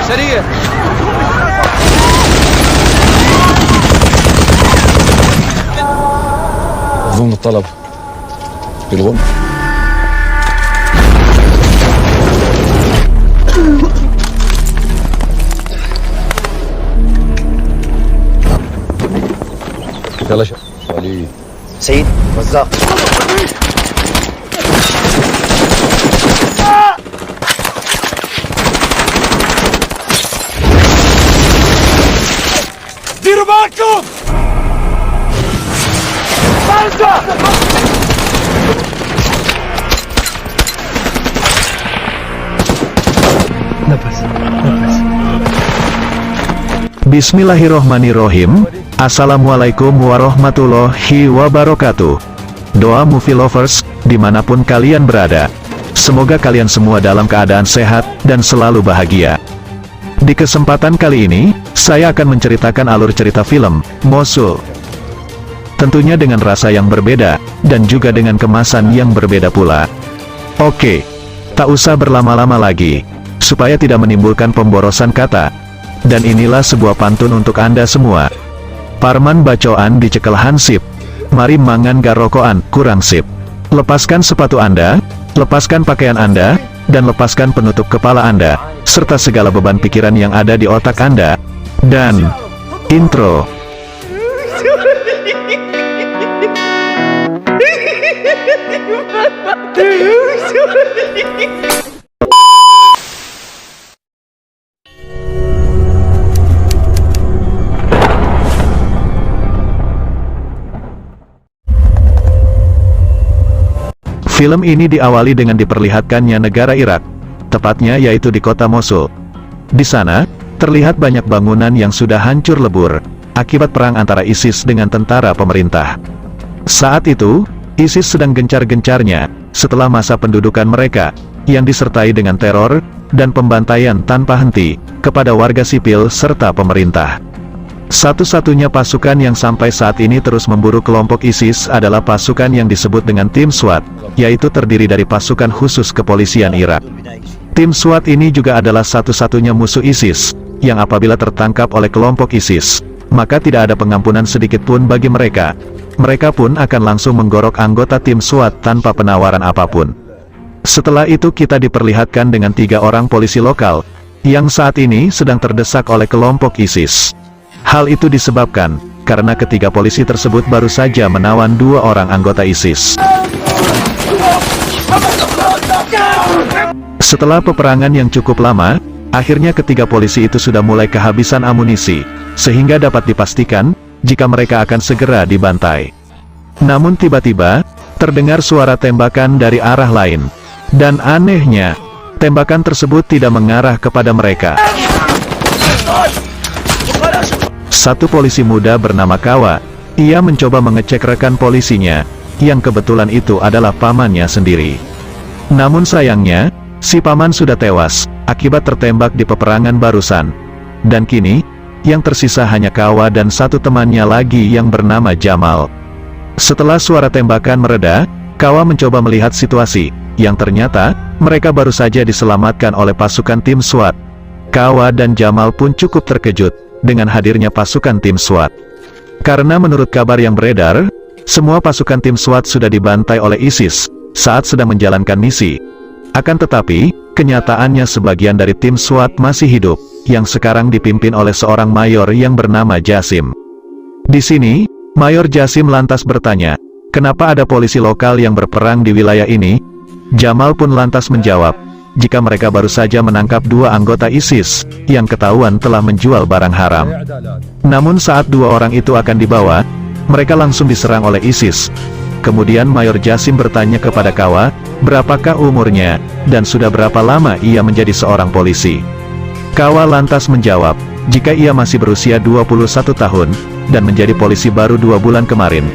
سريع. ضمن الطلب بالغم. يلا علي سيد وزاق. ديروا بالكم. Bismillahirrohmanirrohim. Assalamualaikum warahmatullahi wabarakatuh. Doa movie lovers, dimanapun kalian berada. Semoga kalian semua dalam keadaan sehat, dan selalu bahagia. Di kesempatan kali ini, saya akan menceritakan alur cerita film, Mosul. Tentunya dengan rasa yang berbeda, dan juga dengan kemasan yang berbeda pula. Oke, tak usah berlama-lama lagi, supaya tidak menimbulkan pemborosan kata. Dan inilah sebuah pantun untuk Anda semua. Parman bacoan dicekel hansip, mari mangan garokoan, kurang sip. Lepaskan sepatu Anda, lepaskan pakaian Anda, dan lepaskan penutup kepala Anda, serta segala beban pikiran yang ada di otak Anda. Dan, intro. Film ini diawali dengan diperlihatkannya negara Irak, tepatnya yaitu di kota Mosul. Di sana, terlihat banyak bangunan yang sudah hancur lebur, akibat perang antara ISIS dengan tentara pemerintah. Saat itu, ISIS sedang gencar-gencarnya, setelah masa pendudukan mereka, yang disertai dengan teror, dan pembantaian tanpa henti, kepada warga sipil serta pemerintah. Satu-satunya pasukan yang sampai saat ini terus memburu kelompok ISIS adalah pasukan yang disebut dengan Tim SWAT, yaitu terdiri dari pasukan khusus kepolisian Irak. Tim SWAT ini juga adalah satu-satunya musuh ISIS, yang apabila tertangkap oleh kelompok ISIS, maka tidak ada pengampunan sedikit pun bagi mereka. Mereka pun akan langsung menggorok anggota Tim SWAT tanpa penawaran apapun. Setelah itu kita diperlihatkan dengan 3 orang polisi lokal, yang saat ini sedang terdesak oleh kelompok ISIS. Hal itu disebabkan, karena ketiga polisi tersebut baru saja menawan 2 orang anggota ISIS. Setelah peperangan yang cukup lama, akhirnya ketiga polisi itu sudah mulai kehabisan amunisi, sehingga dapat dipastikan, jika mereka akan segera dibantai. Namun tiba-tiba, terdengar suara tembakan dari arah lain. Dan anehnya, tembakan tersebut tidak mengarah kepada mereka. Satu polisi muda bernama Kawa, ia mencoba mengecek rekan polisinya, yang kebetulan itu adalah pamannya sendiri. Namun sayangnya, si paman sudah tewas, akibat tertembak di peperangan barusan. Dan kini, yang tersisa hanya Kawa dan satu temannya lagi yang bernama Jamal. Setelah suara tembakan mereda, Kawa mencoba melihat situasi, yang ternyata, mereka baru saja diselamatkan oleh pasukan Tim SWAT. Kawa dan Jamal pun cukup terkejut dengan hadirnya pasukan Tim SWAT. Karena menurut kabar yang beredar, semua pasukan Tim SWAT sudah dibantai oleh ISIS saat sedang menjalankan misi. Akan tetapi, kenyataannya sebagian dari Tim SWAT masih hidup, yang sekarang dipimpin oleh seorang mayor yang bernama Jasim. Di sini, Mayor Jasim lantas bertanya, kenapa ada polisi lokal yang berperang di wilayah ini? Jamal pun lantas menjawab, jika mereka baru saja menangkap 2 anggota ISIS, yang ketahuan telah menjual barang haram. Namun saat 2 orang itu akan dibawa, mereka langsung diserang oleh ISIS. Kemudian Mayor Jasim bertanya kepada Kawa, berapakah umurnya, dan sudah berapa lama ia menjadi seorang polisi. Kawa lantas menjawab, jika ia masih berusia 21 tahun, dan menjadi polisi baru 2 bulan kemarin.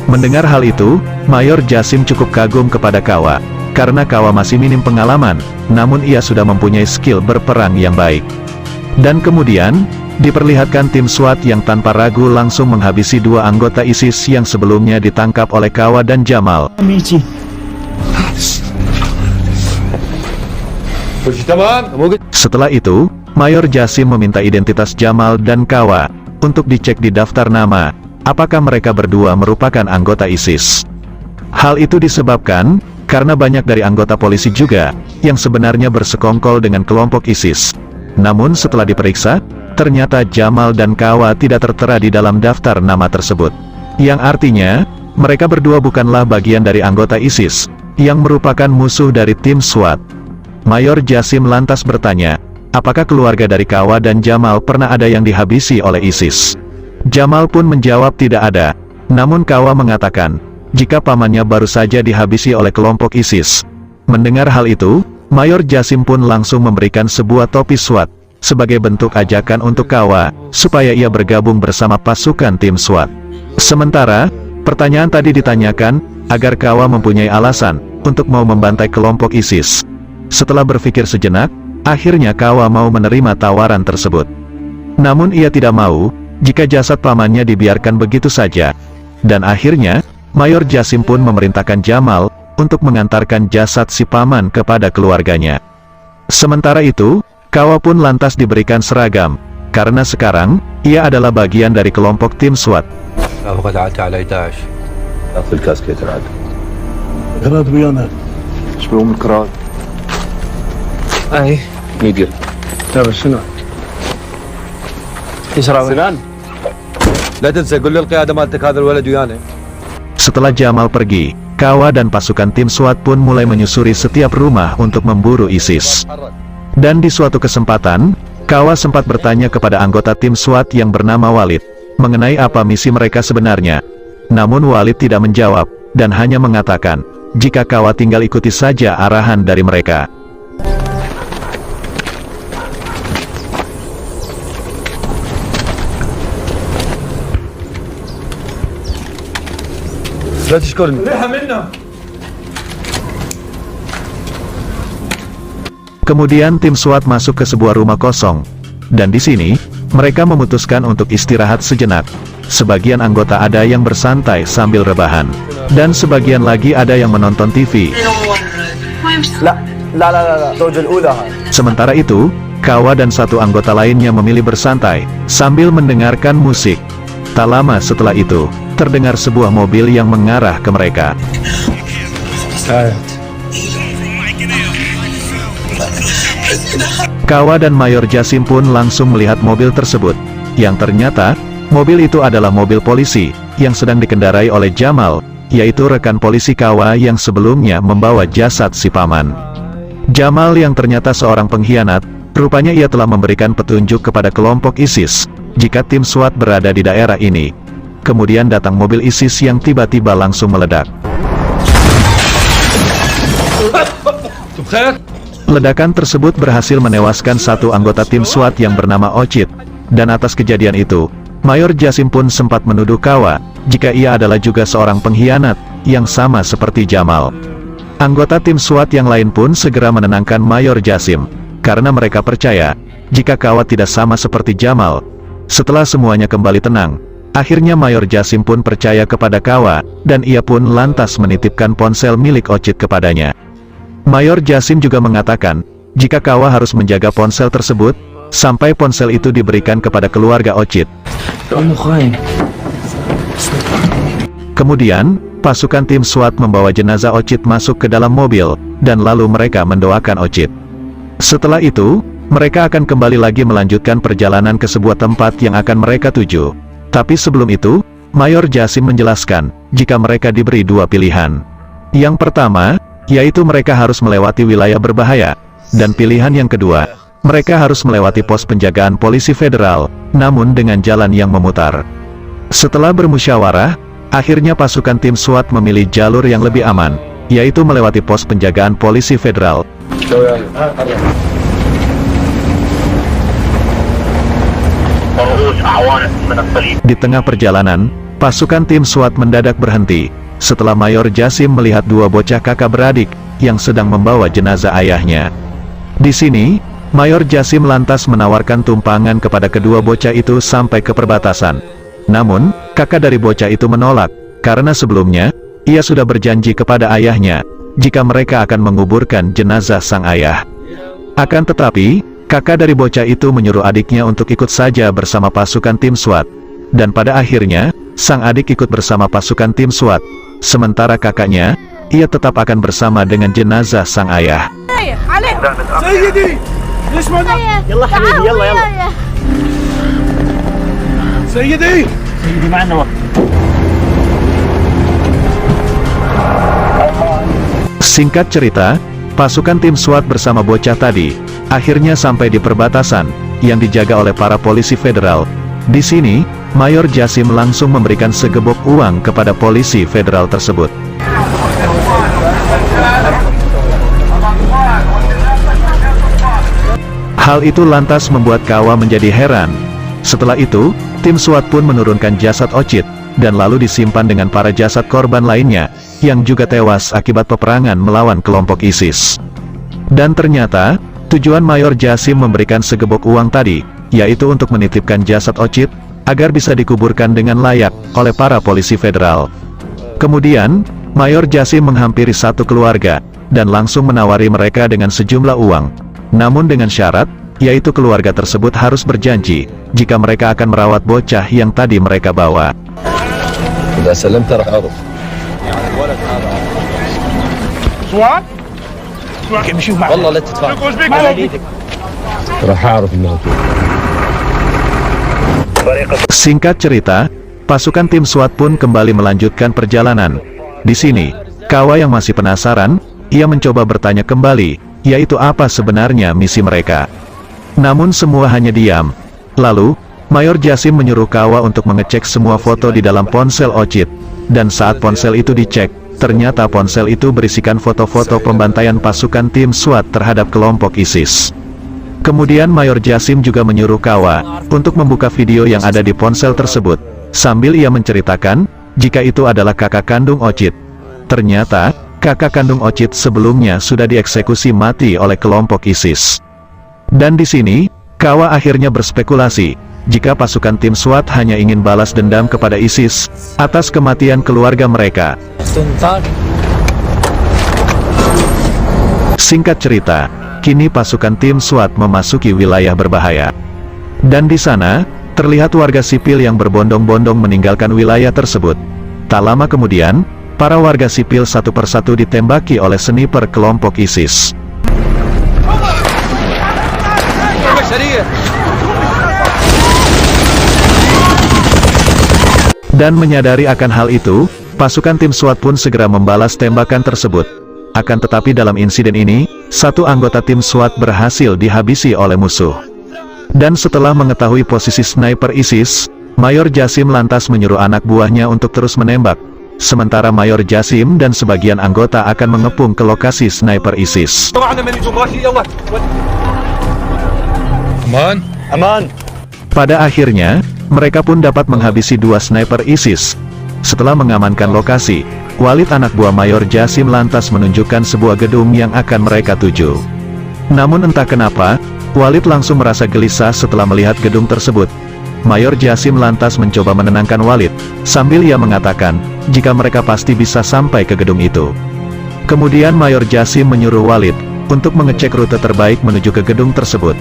Mendengar hal itu, Mayor Jasim cukup kagum kepada Kawa. Karena Kawa masih minim pengalaman, namun ia sudah mempunyai skill berperang yang baik. Dan kemudian, diperlihatkan tim SWAT yang tanpa ragu langsung menghabisi 2 anggota ISIS yang sebelumnya ditangkap oleh Kawa dan Jamal. Setelah itu, Mayor Jasim meminta identitas Jamal dan Kawa untuk dicek di daftar nama, apakah mereka berdua merupakan anggota ISIS. Hal itu disebabkan karena banyak dari anggota polisi juga yang sebenarnya bersekongkol dengan kelompok ISIS. Namun setelah diperiksa, ternyata Jamal dan Kawa tidak tertera di dalam daftar nama tersebut. Yang artinya, mereka berdua bukanlah bagian dari anggota ISIS, yang merupakan musuh dari tim SWAT. Mayor Jasim lantas bertanya, apakah keluarga dari Kawa dan Jamal pernah ada yang dihabisi oleh ISIS? Jamal pun menjawab tidak ada, namun Kawa mengatakan, jika pamannya baru saja dihabisi oleh kelompok ISIS. Mendengar hal itu, Mayor Jasim pun langsung memberikan sebuah topi SWAT, sebagai bentuk ajakan untuk Kawa, supaya ia bergabung bersama pasukan tim SWAT. Sementara, pertanyaan tadi ditanyakan, agar Kawa mempunyai alasan, untuk mau membantai kelompok ISIS. Setelah berpikir sejenak, akhirnya Kawa mau menerima tawaran tersebut. Namun ia tidak mau, jika jasad pamannya dibiarkan begitu saja. Dan akhirnya, Mayor Jasim pun memerintahkan Jamal, untuk mengantarkan jasad si paman kepada keluarganya. Sementara itu, Kawa pun lantas diberikan seragam, karena sekarang, ia adalah bagian dari kelompok tim SWAT. اخذ الكاسكيت العاد. كراد ويانا شو من الكراد؟ اي ميديا. لا بس شنو؟ يسرى سنان لا تنسى قول للقيادة مالتك هذا الولد ويانا. Setelah Jamal pergi, Kawa dan pasukan tim SWAT pun mulai menyusuri setiap rumah untuk memburu ISIS. Dan di suatu kesempatan, Kawa sempat bertanya kepada anggota tim SWAT yang bernama Walid, mengenai apa misi mereka sebenarnya. Namun Walid tidak menjawab, dan hanya mengatakan, jika Kawa tinggal ikuti saja arahan dari mereka. لا تشكرني. Kemudian tim SWAT masuk ke sebuah rumah kosong, dan di sini, mereka memutuskan untuk istirahat sejenak. Sebagian anggota ada yang bersantai sambil rebahan, dan sebagian lagi ada yang menonton TV. Sementara itu, Kawa dan satu anggota lainnya memilih bersantai, sambil mendengarkan musik. Tak lama setelah itu, terdengar sebuah mobil yang mengarah ke mereka. Kawa dan Mayor Jasim pun langsung melihat mobil tersebut, yang ternyata, mobil itu adalah mobil polisi, yang sedang dikendarai oleh Jamal, yaitu rekan polisi Kawa yang sebelumnya membawa jasad si paman. Jamal yang ternyata seorang pengkhianat, rupanya ia telah memberikan petunjuk kepada kelompok ISIS, jika tim SWAT berada di daerah ini. Kemudian datang mobil ISIS yang tiba-tiba langsung meledak. Ledakan tersebut berhasil menewaskan satu anggota tim SWAT yang bernama Ocit, dan atas kejadian itu, Mayor Jasim pun sempat menuduh Kawa, jika ia adalah juga seorang pengkhianat, yang sama seperti Jamal. Anggota tim SWAT yang lain pun segera menenangkan Mayor Jasim, karena mereka percaya, jika Kawa tidak sama seperti Jamal. Setelah semuanya kembali tenang, akhirnya Mayor Jasim pun percaya kepada Kawa, dan ia pun lantas menitipkan ponsel milik Ocit kepadanya. Mayor Jasim juga mengatakan, jika Kawa harus menjaga ponsel tersebut, sampai ponsel itu diberikan kepada keluarga Ocit. Kemudian, pasukan tim SWAT membawa jenazah Ocit masuk ke dalam mobil, dan lalu mereka mendoakan Ocit. Setelah itu, mereka akan kembali lagi melanjutkan perjalanan ke sebuah tempat yang akan mereka tuju. Tapi sebelum itu, Mayor Jasim menjelaskan, jika mereka diberi dua pilihan. Yang pertama, yaitu mereka harus melewati wilayah berbahaya, dan pilihan yang kedua, mereka harus melewati pos penjagaan polisi federal, namun dengan jalan yang memutar. Setelah bermusyawarah, akhirnya pasukan tim SWAT memilih jalur yang lebih aman, yaitu melewati pos penjagaan polisi federal. Di tengah perjalanan, pasukan tim SWAT mendadak berhenti, setelah Mayor Jasim melihat dua bocah kakak beradik, yang sedang membawa jenazah ayahnya. Di sini, Mayor Jasim lantas menawarkan tumpangan kepada kedua bocah itu sampai ke perbatasan. Namun, kakak dari bocah itu menolak, karena sebelumnya, ia sudah berjanji kepada ayahnya, jika mereka akan menguburkan jenazah sang ayah. Akan tetapi, kakak dari bocah itu menyuruh adiknya untuk ikut saja bersama pasukan tim SWAT. Dan pada akhirnya, sang adik ikut bersama pasukan tim SWAT. Sementara kakaknya, ia tetap akan bersama dengan jenazah sang ayah. سيدي ليش ما يلا حبيبي يلا سيدي معنا وقت. Singkat cerita, pasukan tim SWAT bersama bocah tadi akhirnya sampai di perbatasan yang dijaga oleh para polisi federal. Di sini, Mayor Jasim langsung memberikan segebok uang kepada polisi federal tersebut. Hal itu lantas membuat Kawa menjadi heran. Setelah itu, tim SWAT pun menurunkan jasad Ocit dan lalu disimpan dengan para jasad korban lainnya yang juga tewas akibat peperangan melawan kelompok ISIS. Dan ternyata, tujuan Mayor Jasim memberikan segebok uang tadi, yaitu untuk menitipkan jasad Ocit, agar bisa dikuburkan dengan layak oleh para polisi federal. Kemudian, Mayor Jasim menghampiri satu keluarga, dan langsung menawari mereka dengan sejumlah uang. Namun dengan syarat, yaitu keluarga tersebut harus berjanji, jika mereka akan merawat bocah yang tadi mereka bawa. إذا سلمت راح أعرف. سواد بشوف معك والله لا تدفع. راح اعرف انه Singkat cerita, pasukan tim SWAT pun kembali melanjutkan perjalanan. Di sini, Kawa yang masih penasaran, ia mencoba bertanya kembali, yaitu apa sebenarnya misi mereka. Namun semua hanya diam. Lalu, Mayor Jasim menyuruh Kawa untuk mengecek semua foto di dalam ponsel Ocit. Dan saat ponsel itu dicek, ternyata ponsel itu berisikan foto-foto pembantaian pasukan tim SWAT terhadap kelompok ISIS. Kemudian Mayor Jasim juga menyuruh Kawa untuk membuka video yang ada di ponsel tersebut, sambil ia menceritakan, jika itu adalah kakak kandung Ocit. Ternyata, kakak kandung Ocit sebelumnya sudah dieksekusi mati oleh kelompok ISIS. Dan di sini, Kawa akhirnya berspekulasi, jika pasukan tim SWAT hanya ingin balas dendam kepada ISIS, atas kematian keluarga mereka. Singkat cerita, kini pasukan tim SWAT memasuki wilayah berbahaya. Dan di sana, terlihat warga sipil yang berbondong-bondong meninggalkan wilayah tersebut. Tak lama kemudian, para warga sipil satu persatu ditembaki oleh sniper kelompok ISIS. Dan menyadari akan hal itu, pasukan tim SWAT pun segera membalas tembakan tersebut. Akan tetapi dalam insiden ini, satu anggota tim SWAT berhasil dihabisi oleh musuh. Dan setelah mengetahui posisi sniper ISIS, Mayor Jasim lantas menyuruh anak buahnya untuk terus menembak. Sementara Mayor Jasim dan sebagian anggota akan mengepung ke lokasi sniper ISIS. Aman. Pada akhirnya, mereka pun dapat menghabisi dua sniper ISIS. Setelah mengamankan lokasi, Walid anak buah Mayor Jasim lantas menunjukkan sebuah gedung yang akan mereka tuju. Namun entah kenapa, Walid langsung merasa gelisah setelah melihat gedung tersebut. Mayor Jasim lantas mencoba menenangkan Walid, sambil ia mengatakan, jika mereka pasti bisa sampai ke gedung itu. Kemudian Mayor Jasim menyuruh Walid untuk mengecek rute terbaik menuju ke gedung tersebut.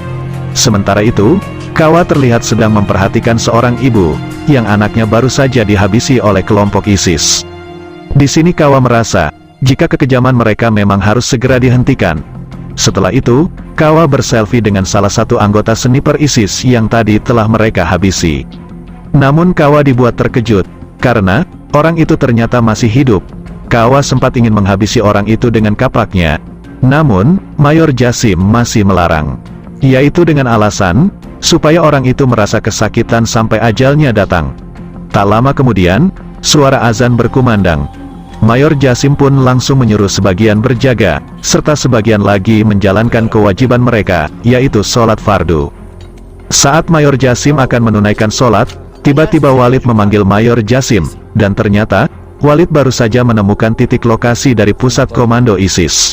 Sementara itu, Kawa terlihat sedang memperhatikan seorang ibu, yang anaknya baru saja dihabisi oleh kelompok ISIS. Di sini Kawa merasa, jika kekejaman mereka memang harus segera dihentikan. Setelah itu, Kawa berselfie dengan salah satu anggota sniper ISIS yang tadi telah mereka habisi. Namun Kawa dibuat terkejut, karena orang itu ternyata masih hidup. Kawa sempat ingin menghabisi orang itu dengan kapaknya. Namun, Mayor Jasim masih melarang. Yaitu dengan alasan, supaya orang itu merasa kesakitan sampai ajalnya datang. Tak lama kemudian, suara azan berkumandang. Mayor Jasim pun langsung menyuruh sebagian berjaga, serta sebagian lagi menjalankan kewajiban mereka, yaitu sholat fardu. Saat Mayor Jasim akan menunaikan sholat, tiba-tiba Walid memanggil Mayor Jasim, dan ternyata, Walid baru saja menemukan titik lokasi dari pusat komando ISIS.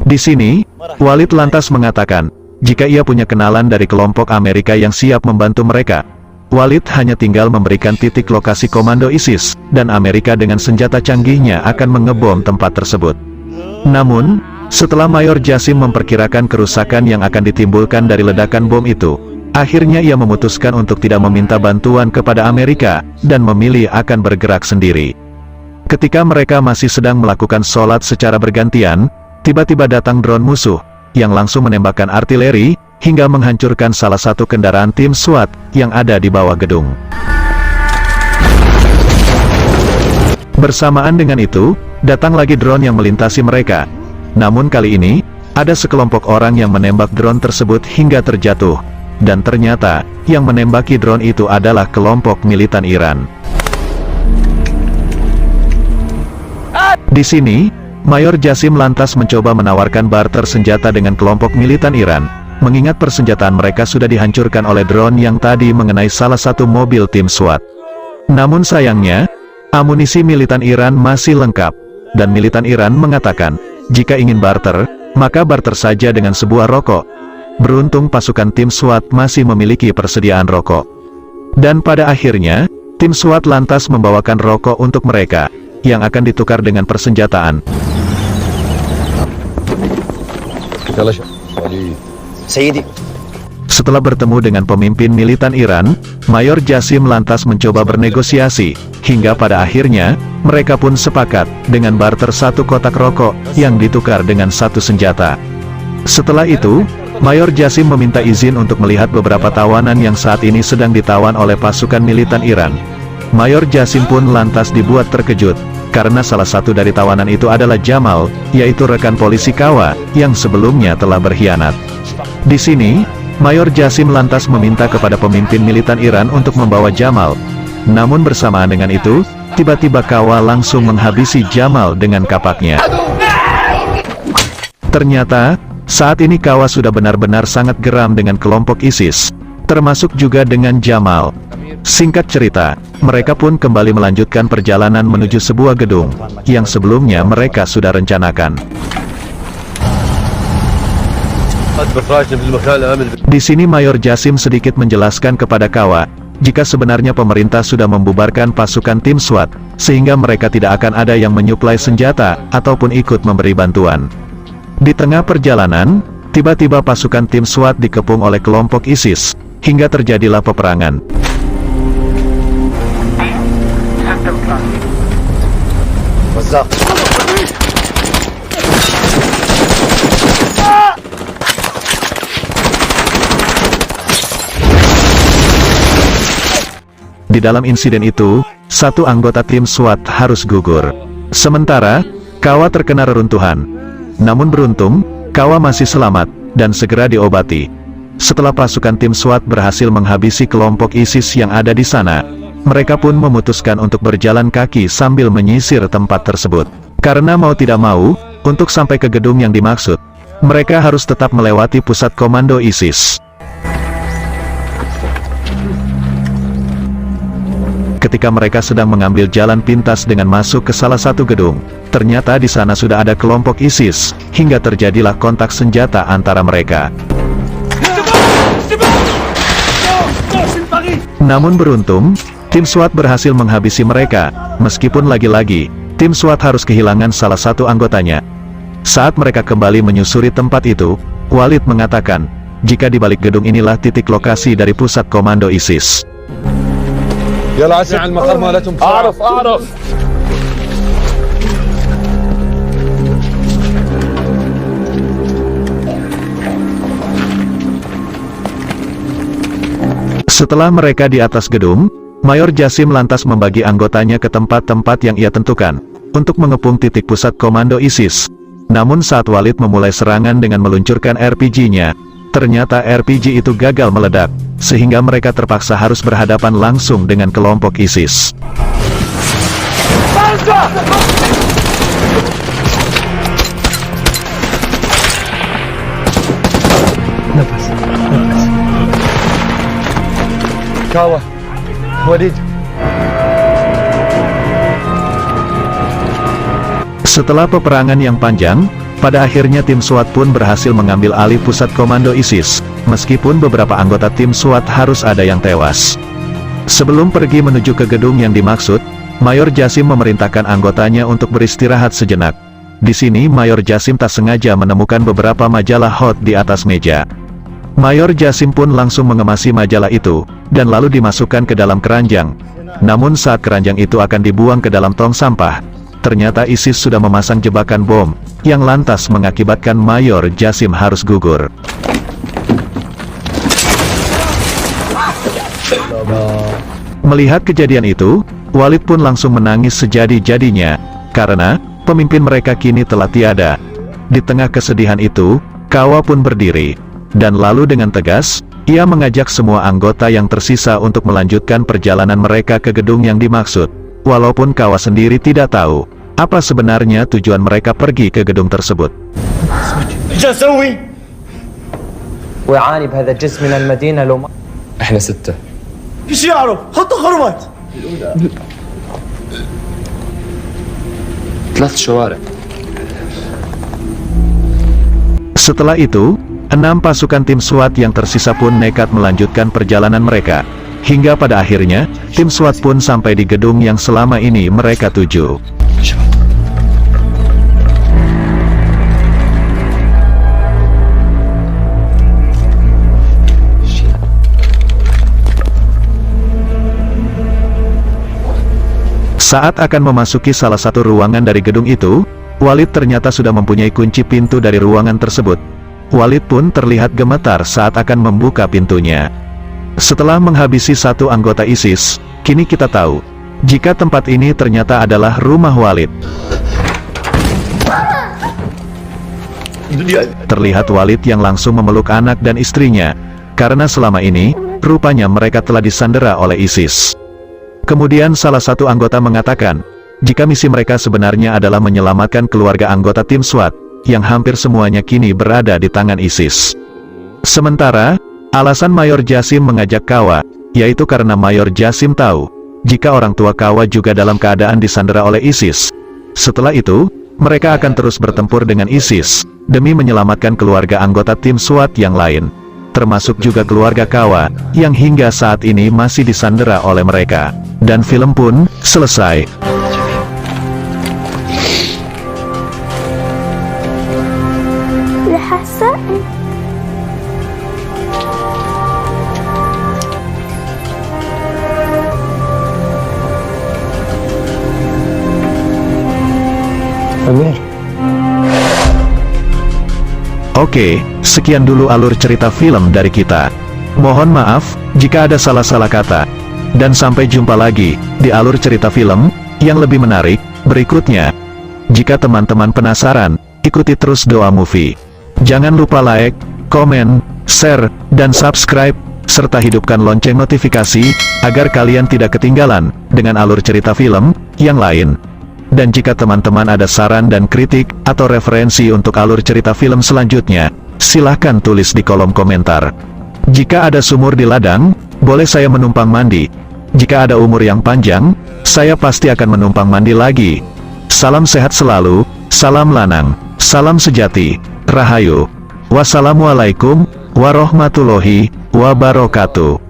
Di sini, Walid lantas mengatakan, jika ia punya kenalan dari kelompok Amerika yang siap membantu mereka. Walid hanya tinggal memberikan titik lokasi komando ISIS, dan Amerika dengan senjata canggihnya akan mengebom tempat tersebut. Namun, Setelah Mayor Jasim memperkirakan kerusakan yang akan ditimbulkan dari ledakan bom itu, akhirnya ia memutuskan untuk tidak meminta bantuan kepada Amerika, dan memilih akan bergerak sendiri. Ketika mereka masih sedang melakukan sholat secara bergantian, tiba-tiba datang drone musuh, yang langsung menembakkan artileri, hingga menghancurkan salah satu kendaraan tim SWAT, yang ada di bawah gedung. Bersamaan dengan itu, datang lagi drone yang melintasi mereka. Namun kali ini, ada sekelompok orang yang menembak drone tersebut hingga terjatuh. Dan ternyata, yang menembaki drone itu adalah kelompok militan Iran. Di sini, Mayor Jasim lantas mencoba menawarkan barter senjata dengan kelompok militan Iran, mengingat persenjataan mereka sudah dihancurkan oleh drone yang tadi mengenai salah satu mobil tim SWAT. Namun sayangnya, amunisi militan Iran masih lengkap, dan militan Iran mengatakan, jika ingin barter, maka barter saja dengan sebuah rokok. Beruntung pasukan tim SWAT masih memiliki persediaan rokok. Dan pada akhirnya, tim SWAT lantas membawakan rokok untuk mereka, yang akan ditukar dengan persenjataan. Setelah bertemu dengan pemimpin militan Iran, Mayor Jasim lantas mencoba bernegosiasi, hingga pada akhirnya, mereka pun sepakat dengan barter satu kotak rokok, yang ditukar dengan satu senjata. Setelah itu, Mayor Jasim meminta izin untuk melihat beberapa tawanan yang saat ini sedang ditawan oleh pasukan militan Iran. Mayor Jasim pun lantas dibuat terkejut, karena salah satu dari tawanan itu adalah Jamal, yaitu rekan polisi Kawa, yang sebelumnya telah berkhianat. Di sini, Mayor Jasim lantas meminta kepada pemimpin militan Iran untuk membawa Jamal. Namun bersamaan dengan itu, tiba-tiba Kawa langsung menghabisi Jamal dengan kapaknya. Ternyata, saat ini Kawa sudah benar-benar sangat geram dengan kelompok ISIS, termasuk juga dengan Jamal. Singkat cerita, mereka pun kembali melanjutkan perjalanan menuju sebuah gedung, yang sebelumnya mereka sudah rencanakan. Di sini Mayor Jasim sedikit menjelaskan kepada Kawa, jika sebenarnya pemerintah sudah membubarkan pasukan tim SWAT, sehingga mereka tidak akan ada yang menyuplai senjata, ataupun ikut memberi bantuan. Di tengah perjalanan, tiba-tiba pasukan tim SWAT dikepung oleh kelompok ISIS, hingga terjadilah peperangan. Di dalam insiden itu, satu anggota tim SWAT harus gugur. Sementara, Kawa terkena reruntuhan. Namun beruntung, Kawa masih selamat, dan segera diobati. Setelah pasukan tim SWAT berhasil menghabisi kelompok ISIS yang ada di sana, mereka pun memutuskan untuk berjalan kaki sambil menyisir tempat tersebut. Karena mau tidak mau, untuk sampai ke gedung yang dimaksud, mereka harus tetap melewati pusat komando ISIS. Ketika mereka sedang mengambil jalan pintas dengan masuk ke salah satu gedung, ternyata di sana sudah ada kelompok ISIS, hingga terjadilah kontak senjata antara mereka. Namun beruntung, tim SWAT berhasil menghabisi mereka, meskipun lagi-lagi, tim SWAT harus kehilangan salah satu anggotanya. Saat mereka kembali menyusuri tempat itu, Walid mengatakan, jika di balik gedung inilah titik lokasi dari pusat komando ISIS. يلا عسى على المقر مالتهم. اعرف. Setelah mereka di atas gedung, Mayor Jasim lantas membagi anggotanya ke tempat-tempat yang ia tentukan, untuk mengepung titik pusat komando ISIS. Namun saat Walid memulai serangan dengan meluncurkan RPG-nya, ternyata RPG itu gagal meledak, sehingga mereka terpaksa harus berhadapan langsung dengan kelompok ISIS. Kawa, Walid. Setelah peperangan yang panjang, pada akhirnya tim SWAT pun berhasil mengambil alih pusat komando ISIS, meskipun beberapa anggota tim SWAT harus ada yang tewas. Sebelum pergi menuju ke gedung yang dimaksud, Mayor Jasim memerintahkan anggotanya untuk beristirahat sejenak. Di sini Mayor Jasim tak sengaja menemukan beberapa majalah hot di atas meja. Mayor Jasim pun langsung mengemasi majalah itu, dan lalu dimasukkan ke dalam keranjang. Namun saat keranjang itu akan dibuang ke dalam tong sampah, ternyata ISIS sudah memasang jebakan bom, yang lantas mengakibatkan Mayor Jasim harus gugur. Melihat kejadian itu, Walid pun langsung menangis sejadi-jadinya, karena pemimpin mereka kini telah tiada. Di tengah kesedihan itu, Kawa pun berdiri, dan lalu dengan tegas, ia mengajak semua anggota yang tersisa untuk melanjutkan perjalanan mereka ke gedung yang dimaksud, walaupun Kawa sendiri tidak tahu apa sebenarnya tujuan mereka pergi ke gedung tersebut. ويعاني بهذا الجسم من المدينة لو احنا 6. ايش يعرف؟ حطوا خرمات. 3 شوارع. Setelah itu, 6 pasukan tim SWAT yang tersisa pun nekat melanjutkan perjalanan mereka. Hingga pada akhirnya, tim SWAT pun sampai di gedung yang selama ini mereka tuju. Saat akan memasuki salah satu ruangan dari gedung itu, Walid ternyata sudah mempunyai kunci pintu dari ruangan tersebut. Walid pun terlihat gemetar saat akan membuka pintunya. Setelah menghabisi satu anggota ISIS, kini kita tahu, jika tempat ini ternyata adalah rumah Walid. Terlihat Walid yang langsung memeluk anak dan istrinya, karena selama ini, rupanya mereka telah disandera oleh ISIS. Kemudian salah satu anggota mengatakan, jika misi mereka sebenarnya adalah menyelamatkan keluarga anggota tim SWAT, yang hampir semuanya kini berada di tangan ISIS. Sementara, alasan Mayor Jasim mengajak Kawa, yaitu karena Mayor Jasim tahu, jika orang tua Kawa juga dalam keadaan disandera oleh ISIS. Setelah itu, mereka akan terus bertempur dengan ISIS, demi menyelamatkan keluarga anggota tim SWAT yang lain, termasuk juga keluarga Kawa, yang hingga saat ini masih disandera oleh mereka. Dan film pun selesai. Oke, sekian dulu alur cerita film dari kita. Mohon maaf jika ada salah-salah kata. Dan sampai jumpa lagi di alur cerita film yang lebih menarik berikutnya. Jika teman-teman penasaran, ikuti terus Doa Movie. Jangan lupa like, komen, share, dan subscribe, serta hidupkan lonceng notifikasi agar kalian tidak ketinggalan dengan alur cerita film yang lain. Dan jika teman-teman ada saran dan kritik atau referensi untuk alur cerita film selanjutnya, silahkan tulis di kolom komentar. Jika ada sumur di ladang, boleh saya menumpang mandi. Jika ada umur yang panjang, saya pasti akan menumpang mandi lagi. Salam sehat selalu, salam lanang, salam sejati, rahayu. Wassalamualaikum warahmatullahi wabarakatuh.